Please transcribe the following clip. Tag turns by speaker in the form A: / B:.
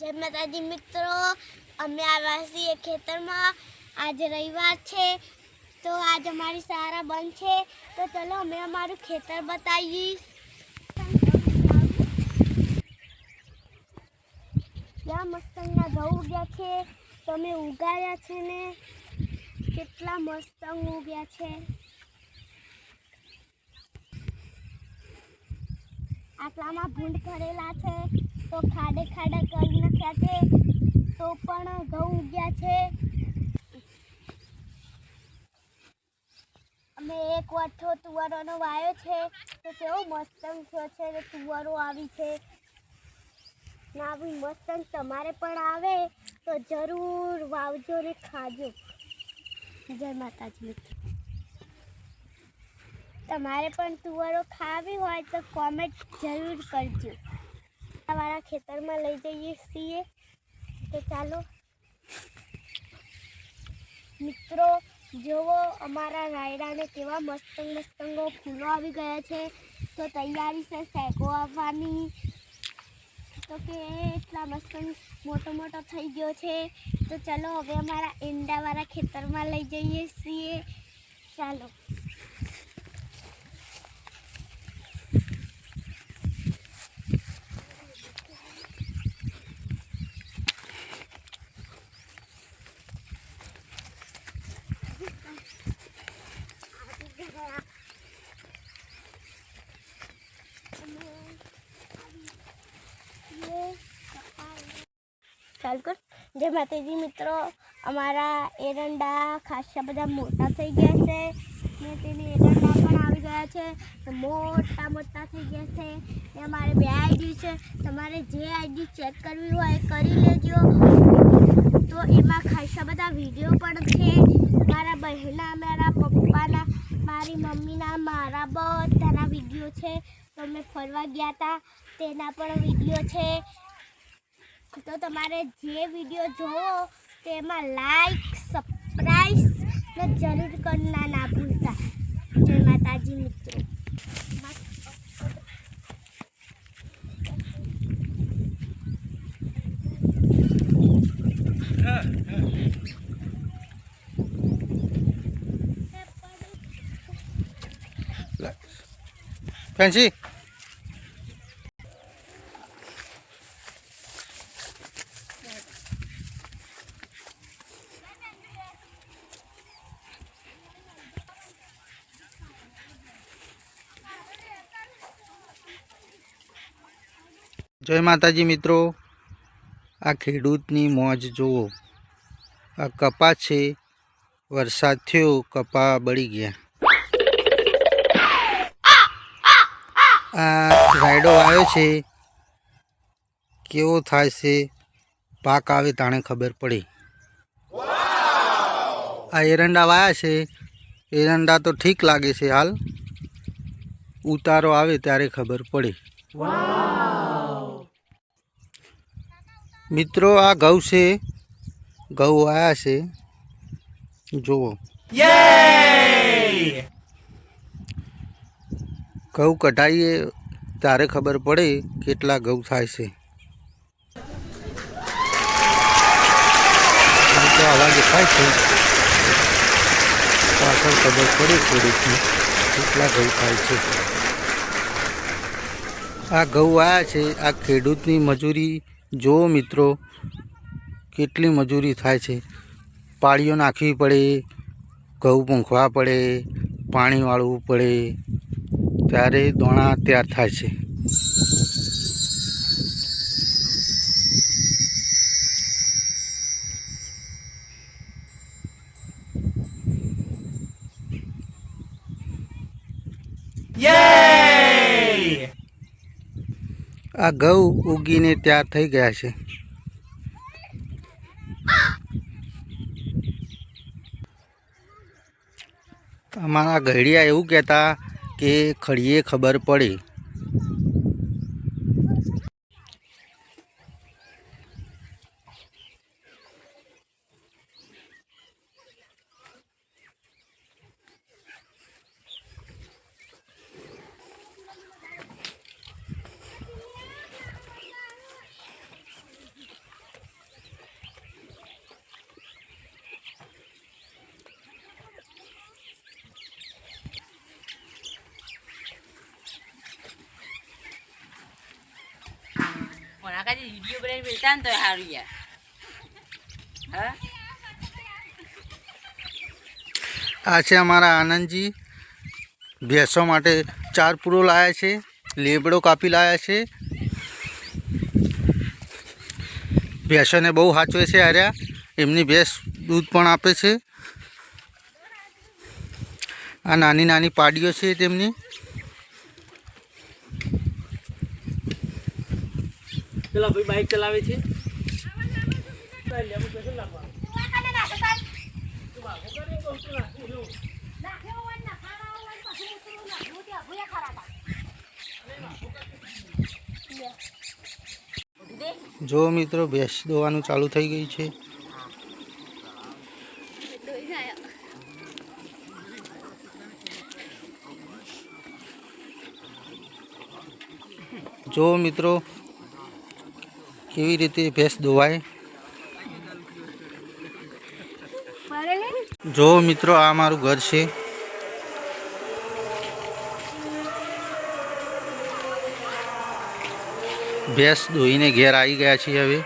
A: जय माताजी मित्रों, अमे आव्या छीए खेतरमां। आज रविवार छे तो आज हमारी सारा बंद छे। तो चलो अमे अमारू खेतर बताईए। क्या मस्तंगना घઉં ઉગ્યા છે તો અમે ઉગાડ્યા છે ને કેટલા મસ્તંગ ઉગ્યા છે। આટલામાં ભૂંડ ભરેલા છે તો ખાડે ખાડા કરી નાખ્યા છે તો પણ ઘઉં ઉગ્યા છે। અમે એક વાઠો તુવરોનો વાયો છે તો કેવો મસ્તંગ થયો છે ને તુવરો આવી છે ને આવી મસ્તંગ તમારે પણ આવે તો જરૂર વાવજો ને ખાજો। જય માતાજી મિત્રો, તમારે પણ તુવરો ખાવી હોય તો કોમેન્ટ જરૂર કરજો। અમારા ખેતરમાં લઈ જઈએ છીએ તો ચાલો મિત્રો જોવો અમારા રાયડાને કેવા મસ્તંગો ફૂલો આવી ગયા છે। તો તૈયારી છે સેકો આવવાની। તો કે એટલા મસ્તંગ મોટો થઈ ગયો છે। તો ચાલો હવે અમારા ઈંડાવાળા ખેતરમાં લઈ જઈએ છીએ। ચાલો ચાલ કર। જય માતાજી મિત્રો, અમારા એરંડા ખાસા બધા મોટા થઈ ગયા છે ને તેને એરંડા પણ આવી ગયા છે તો મોટા થઈ ગયા છે। ને અમારે 2 આઈડી છે, તમારે જે આઈડી ચેક કરવી હોય કરી લેજો। તો એમાં ખાસા બધા વિડીયો પણ છે, મારા બહેના, મારા પપ્પાના, મારી મમ્મીના, મારા બધાના વિડીયો છે। તો અમે ફરવા ગયા હતા તેના પણ વિડીયો છે। तो तमारे जे वीडियो जोवो तेमां लाइक सब्सक्राइब ने जरूर करना ना भूलता। जय माताजी मित्रों।
B: फैंसी जय माताजी मित्रों, आ खेडूतनी मौज जोवो। आ कपा छे, वरसाद थयो, कपा बળી गया। आ रायडो आव्यो छे, केवो थाय छे पाक आवे ताणे खबर पड़े। आ एरंडा वाया छे, एरंडा तो ठीक लागे छे, हाल उतारो आवे त्यारे खबर पड़े। मित्रों आ घઉં छे, घઉં आया छे जोवो। घઉં कढाईए त्यारे खबर पड़े केटला घઉં थाय छे। तो आवा देखाय छे पाछळ खबर पड़े थोड़ी केटला घઉં थाय छे। आ घઉં आया छे, आ खेडूतनी मजूरी जो मित्रों केटली मजूरी थाय छे। पाळीओ नाखवी पड़े, घઉં पूंखवा पड़े, पाणी वाळवू पड़े त्यारे दोणा तैयार थाय छे। आ घઉં उगीने तैयार थई गया छे। अमारा घड़िया एवं कहता कि खड़िए खबर पड़े।
C: કાકાજી વિડીયો બનાવીને બેસતા ને તો સારું યાર. હા
B: આ છે અમારા આનંદજી, ભેંસો માટે ચાર પૂરો લાયા છે, લેબડો કાપી લાયા છે. ભેંસોને બહુ સાચવે છે આર્યા, એમની ભેંસ દૂધ પણ આપે છે. આ નાની નાની પાડીઓ છે તેમની.
D: પેલા ભાઈ બાઇક ચલાવે છે.
B: જો મિત્રો ભેંસ દોવાનું ચાલુ થઈ ગઈ છે. જો મિત્રો કેવી રીતે ભેંસ દોવાય. જો મિત્રો આ મારું ઘર છે. ભેંસ દોઈને ઘેર આવી ગયા છીએ હવે.